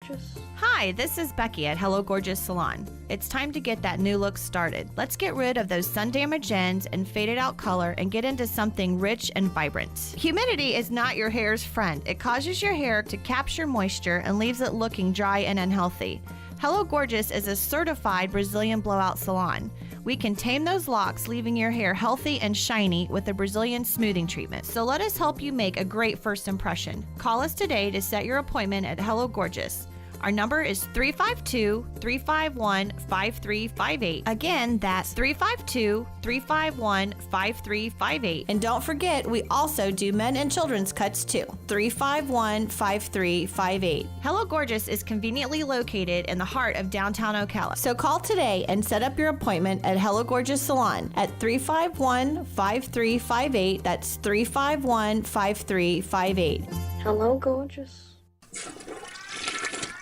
Gorgeous. Hi, this is Becky at Hello Gorgeous Salon. It's time to get that new look started. Let's get rid of those sun-damaged ends and faded out color and get into something rich and vibrant. Humidity is not your hair's friend. It causes your hair to capture moisture and leaves it looking dry and unhealthy. Hello Gorgeous is a certified Brazilian blowout salon. We can tame those locks, leaving your hair healthy and shiny with a Brazilian smoothing treatment. So let us help you make a great first impression. Call us today to set your appointment at Hello Gorgeous. Our number is 352-351-5358. Again, that's 352-351-5358. And don't forget, we also do men and children's cuts too. 351-5358. Hello Gorgeous is conveniently located in the heart of downtown Ocala. So call today and set up your appointment at Hello Gorgeous Salon at 351-5358. That's 351-5358. Hello, gorgeous.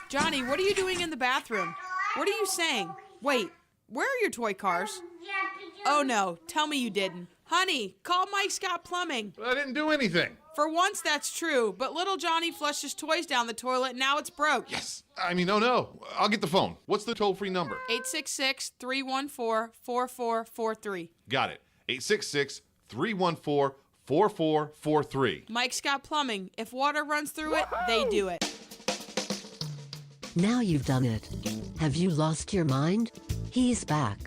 Johnny, what are you doing in the bathroom? What are you saying? Wait, where are your toy cars? Oh no, tell me you didn't. Honey, call Mike Scott Plumbing. I didn't do anything. For once, that's true, but little Johnny flushed his toys down the toilet and now it's broke. Yes. No. I'll get the phone. What's the toll-free number? 866-314-4443. Got it. 866-314-4443. Mike Scott Plumbing. If water runs through it, they do it. Now you've done it. Have you lost your mind? He's back.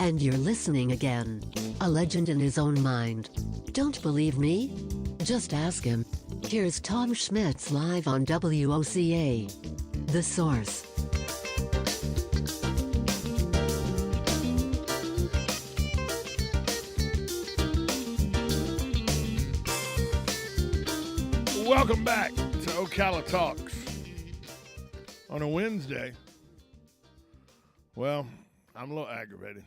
And you're listening again. A legend in his own mind. Don't believe me? Just ask him. Here's Tom Schmitz live on WOCA. The Source. Welcome back to Ocala Talks. On a Wednesday, well, I'm a little aggravated.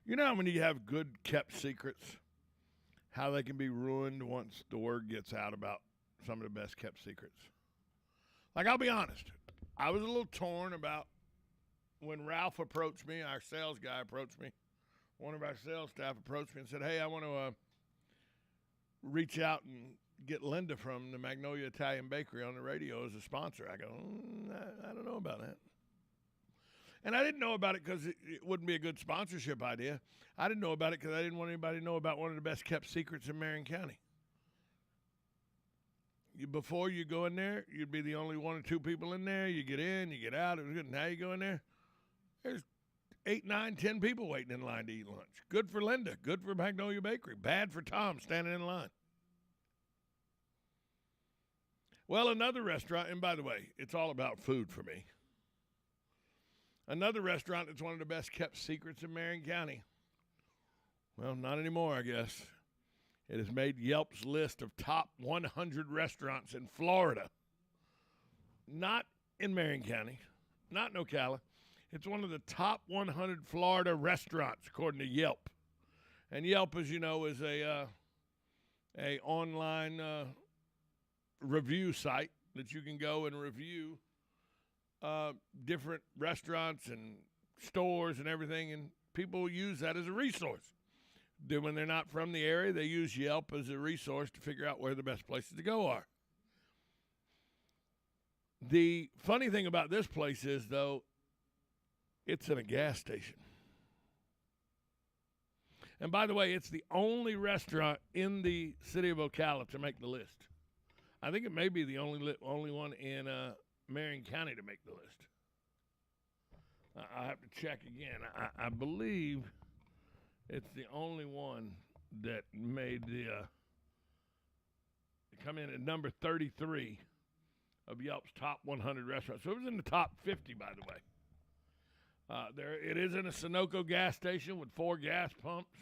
You know when you have good kept secrets, how they can be ruined once the word gets out about some of the best kept secrets? Like, I'll be honest, I was a little torn about when Ralph approached me, our sales guy approached me, one of our sales staff approached me and said, hey, I want to reach out and get Linda from the Magnolia Italian Bakery on the radio as a sponsor. I go, I don't know about that. And I didn't know about it because it wouldn't be a good sponsorship idea. I didn't know about it because I didn't want anybody to know about one of the best kept secrets in Marion County. Before you go in there, you'd be the only one or two people in there. You get in, you get out. It was good. Now you go in there, there's 8, 9, 10 people waiting in line to eat lunch. Good for Linda. Good for Magnolia Bakery. Bad for Tom standing in line. Well, another restaurant, and by the way, it's all about food for me. Another restaurant that's one of the best kept secrets in Marion County. Well, not anymore, I guess. It has made Yelp's list of top 100 restaurants in Florida. Not in Marion County, not in Ocala. It's one of the top 100 Florida restaurants, according to Yelp. And Yelp, as you know, is a online review site that you can go and review different restaurants and stores and everything, and people use that as a resource. Then when they're not from the area, they use Yelp as a resource to figure out where the best places to go are. The funny thing about this place is, though, it's in a gas station. And by the way, it's the only restaurant in the city of Ocala to make the list. I think it may be the only one in Marion County to make the list. I have to check again. I believe it's the only one that made the come in at number 33 of Yelp's top 100 restaurants. So it was in the top 50, by the way. It is in a Sunoco gas station with 4 gas pumps,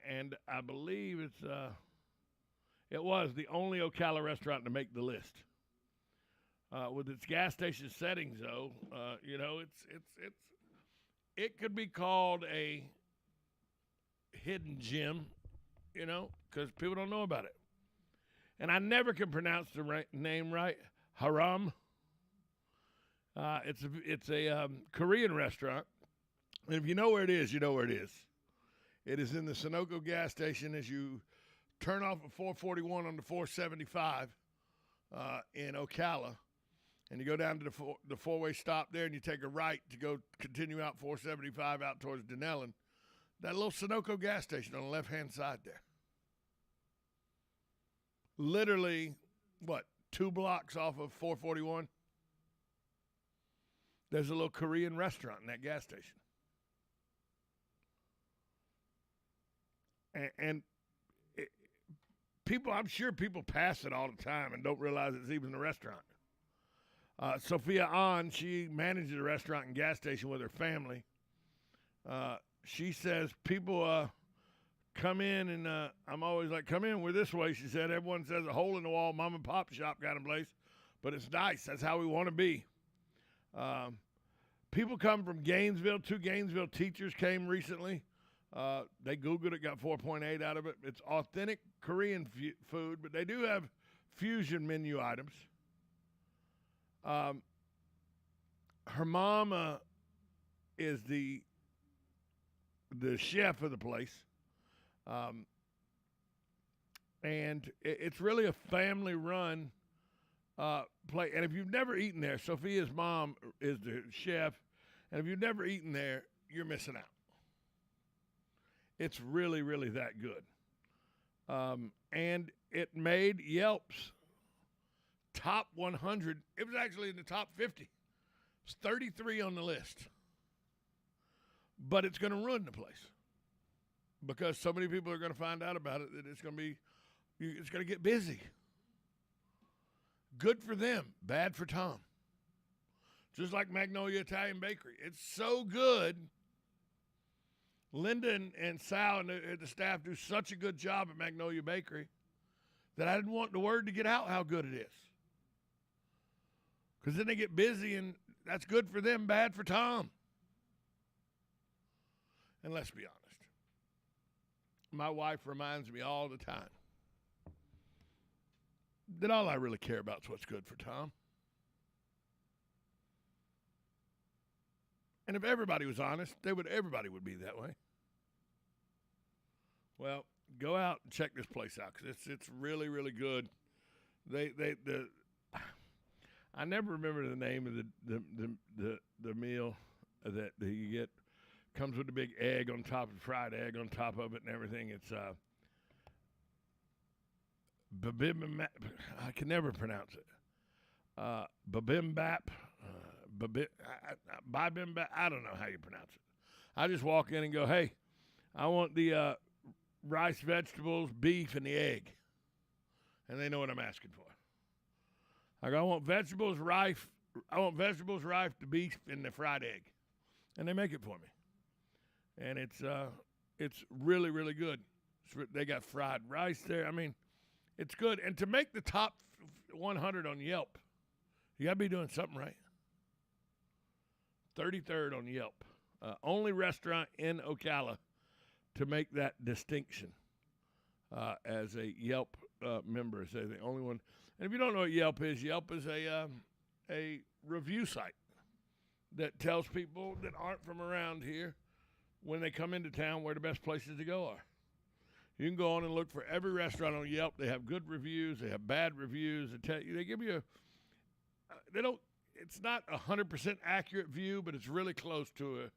and I believe it was the only Ocala restaurant to make the list. With its gas station settings, though, it could be called a hidden gem, because people don't know about it. And I never can pronounce the name right. Haram. It's a Korean restaurant, and if you know where it is, you know where it is. It is in the Sunoco gas station as you turn off at 441 on the 475 in Ocala. and you go down to the four-way stop there, and you take a right to go continue out 475 out towards Denellen. That little Sunoco gas station on the left-hand side there. Literally, 2 blocks off of 441? There's a little Korean restaurant in that gas station. And people, I'm sure people pass it all the time and don't realize it's even a restaurant. Sophia Ahn, she manages a restaurant and gas station with her family. She says people come in, and I'm always like, come in, we're this way. She said, everyone says a hole in the wall, mom and pop shop kind of place, but it's nice. That's how we want to be. People come from Gainesville. 2 Gainesville teachers came recently. They Googled it, got 4.8 out of it. It's authentic Korean food, but they do have fusion menu items. Her mom is the chef of the place. And it's really a family-run place. And if you've never eaten there, Sophia's mom is the chef. And if you've never eaten there, you're missing out. It's really, really that good. And it made Yelp's top 100. It was actually in the top 50. It's 33 on the list. But it's going to ruin the place because so many people are going to find out about it that it's going to get busy. Good for them, bad for Tom. Just like Magnolia Italian Bakery. It's so good. Linda and Sal and the staff do such a good job at Magnolia Bakery that I didn't want the word to get out how good it is. Because then they get busy, and that's good for them, bad for Tom. And let's be honest. My wife reminds me all the time that all I really care about is what's good for Tom. And if everybody was honest, everybody would be that way. Well, go out and check this place out because it's really, really good. I never remember the name of the meal that you get. Comes with a big egg on top, fried egg on top of it and everything. It's bibimbap. I can never pronounce it. Bibimbap. Bibimbap. I don't know how you pronounce it. I just walk in and go, hey, I want the rice, vegetables, beef, and the egg. And they know what I'm asking for. I go, I want vegetables, rice, the beef, and the fried egg. And they make it for me. And it's really, really good. They got fried rice there. I mean, it's good. And to make the top 100 on Yelp, you got to be doing something right. 33rd on Yelp. Only restaurant in Ocala to make that distinction as a Yelp member. It's the only one. And if you don't know what Yelp is a review site that tells people that aren't from around here when they come into town where the best places to go are. You can go on and look for every restaurant on Yelp. They have good reviews. They have bad reviews. They give you it's not 100% accurate view, but it's really close to an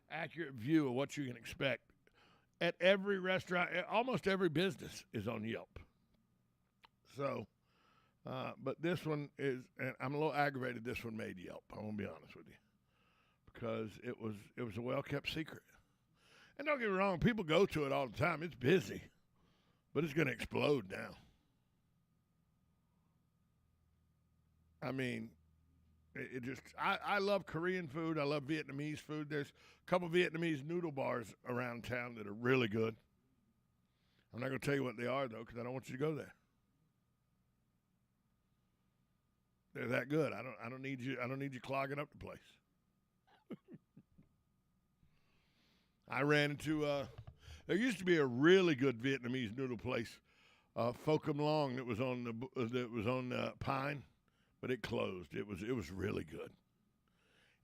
accurate view of what you can expect. At every restaurant, almost every business is on Yelp. So, but this one is, and I'm a little aggravated this one made Yelp. I won't be honest with you. Because it was a well-kept secret. And don't get me wrong, people go to it all the time. It's busy, but it's going to explode now. I mean, I love Korean food. I love Vietnamese food. There's a couple Vietnamese noodle bars around town that are really good. I'm not going to tell you what they are, though, because I don't want you to go there. They're that good. I don't need you clogging up the place. I ran into there used to be a really good Vietnamese noodle place, Pho Cam Long, that was on Pine, but it closed. It was really good.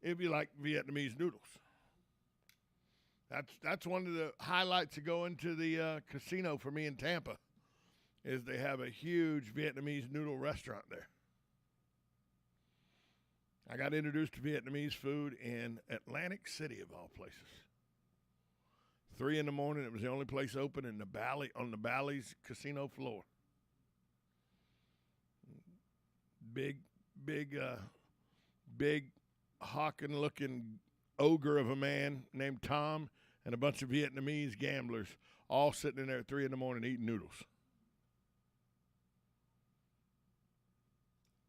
If you like Vietnamese noodles, that's one of the highlights to go into the casino for me in Tampa, is they have a huge Vietnamese noodle restaurant there. I got introduced to Vietnamese food in Atlantic City, of all places. 3 a.m, it was the only place open in the Valley, on the Bally's casino floor. Big hawking-looking ogre of a man named Tom and a bunch of Vietnamese gamblers all sitting in there at 3 a.m. eating noodles.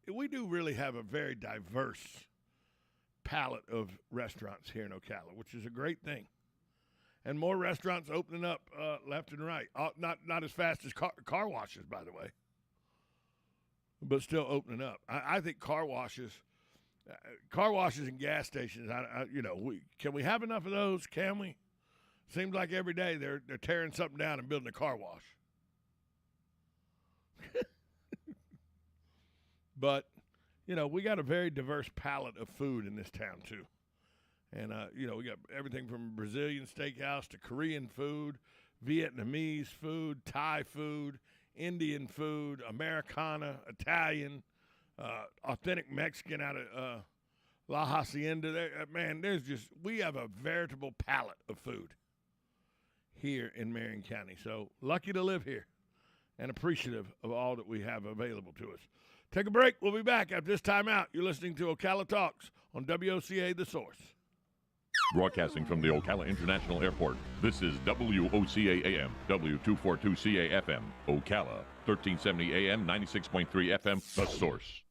We do really have a very diverse palette of restaurants here in Ocala, which is a great thing. And more restaurants opening up left and right. Not as fast as car washes, by the way, but still opening up. I think car washes and gas stations. Can we have enough of those? Can we? Seems like every day they're tearing something down and building a car wash. But, we got a very diverse palette of food in this town, too. And, we got everything from Brazilian steakhouse to Korean food, Vietnamese food, Thai food, Indian food, Americana, Italian, authentic Mexican out of La Hacienda. We have a veritable palette of food here in Marion County. So lucky to live here and appreciative of all that we have available to us. Take a break. We'll be back after this time out. You're listening to Ocala Talks on WOCA The Source. Broadcasting from the Ocala International Airport, this is WOCA AM, W242CA FM, Ocala, 1370 AM, 96.3 FM, The Source.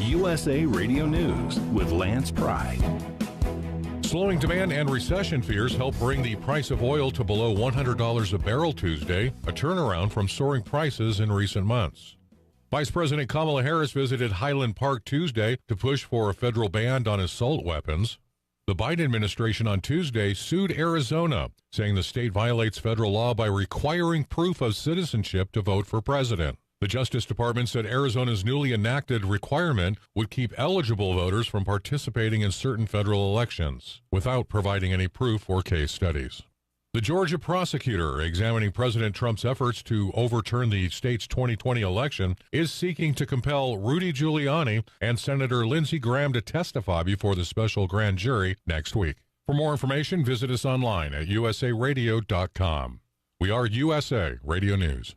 USA Radio News with Lance Pride. Slowing demand and recession fears help bring the price of oil to below $100 a barrel Tuesday, a turnaround from soaring prices in recent months. Vice President Kamala Harris visited Highland Park Tuesday to push for a federal ban on assault weapons. The Biden administration on Tuesday sued Arizona, saying the state violates federal law by requiring proof of citizenship to vote for president. The Justice Department said Arizona's newly enacted requirement would keep eligible voters from participating in certain federal elections without providing any proof or case studies. The Georgia prosecutor examining President Trump's efforts to overturn the state's 2020 election is seeking to compel Rudy Giuliani and Senator Lindsey Graham to testify before the special grand jury next week. For more information, visit us online at usaradio.com. We are USA Radio News.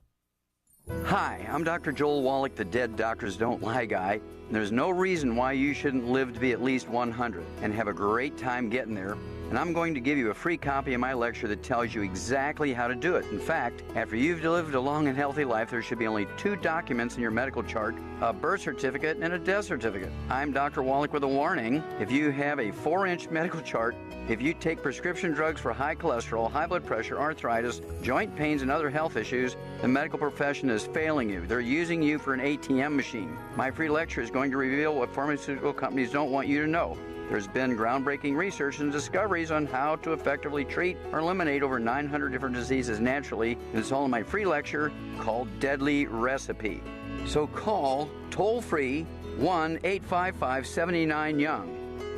Hi, I'm Dr. Joel Wallach, the Dead Doctors Don't Lie guy. There's no reason why you shouldn't live to be at least 100 and have a great time getting there. And I'm going to give you a free copy of my lecture that tells you exactly how to do it. In fact, after you've lived a long and healthy life, there should be only 2 documents in your medical chart, a birth certificate and a death certificate. I'm Dr. Wallach with a warning. If you have a 4-inch medical chart, if you take prescription drugs for high cholesterol, high blood pressure, arthritis, joint pains, and other health issues, the medical profession is failing you. They're using you for an ATM machine. My free lecture is going to reveal what pharmaceutical companies don't want you to know. There's been groundbreaking research and discoveries on how to effectively treat or eliminate over 900 different diseases naturally, and it's all in my free lecture called Deadly Recipe. So call toll-free 1-855-79-YOUNG.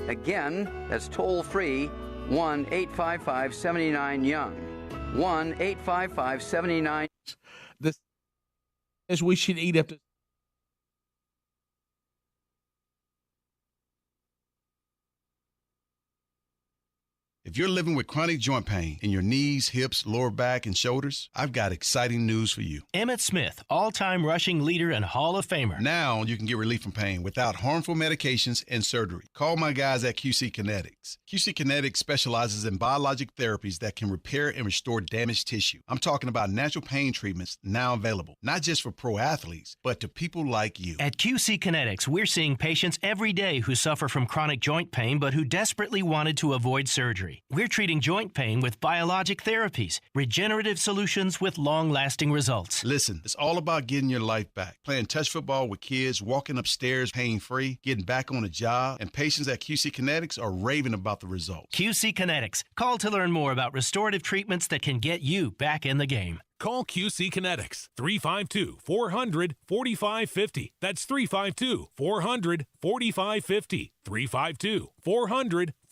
Again, that's toll-free 1-855-79-YOUNG. 1-855-79. This is we should eat up to. If you're living with chronic joint pain in your knees, hips, lower back, and shoulders, I've got exciting news for you. Emmett Smith, all-time rushing leader and Hall of Famer. Now you can get relief from pain without harmful medications and surgery. Call my guys at QC Kinetics. QC Kinetics specializes in biologic therapies that can repair and restore damaged tissue. I'm talking about natural pain treatments now available, not just for pro athletes, but to people like you. At QC Kinetics, we're seeing patients every day who suffer from chronic joint pain but who desperately wanted to avoid surgery. We're treating joint pain with biologic therapies, regenerative solutions with long-lasting results. Listen, it's all about getting your life back. Playing touch football with kids, walking upstairs pain-free, getting back on a job, and patients at QC Kinetics are raving about the results. QC Kinetics. Call to learn more about restorative treatments that can get you back in the game. Call QC Kinetics, 352-400-4550. That's 352-400-4550. 352-400-4550.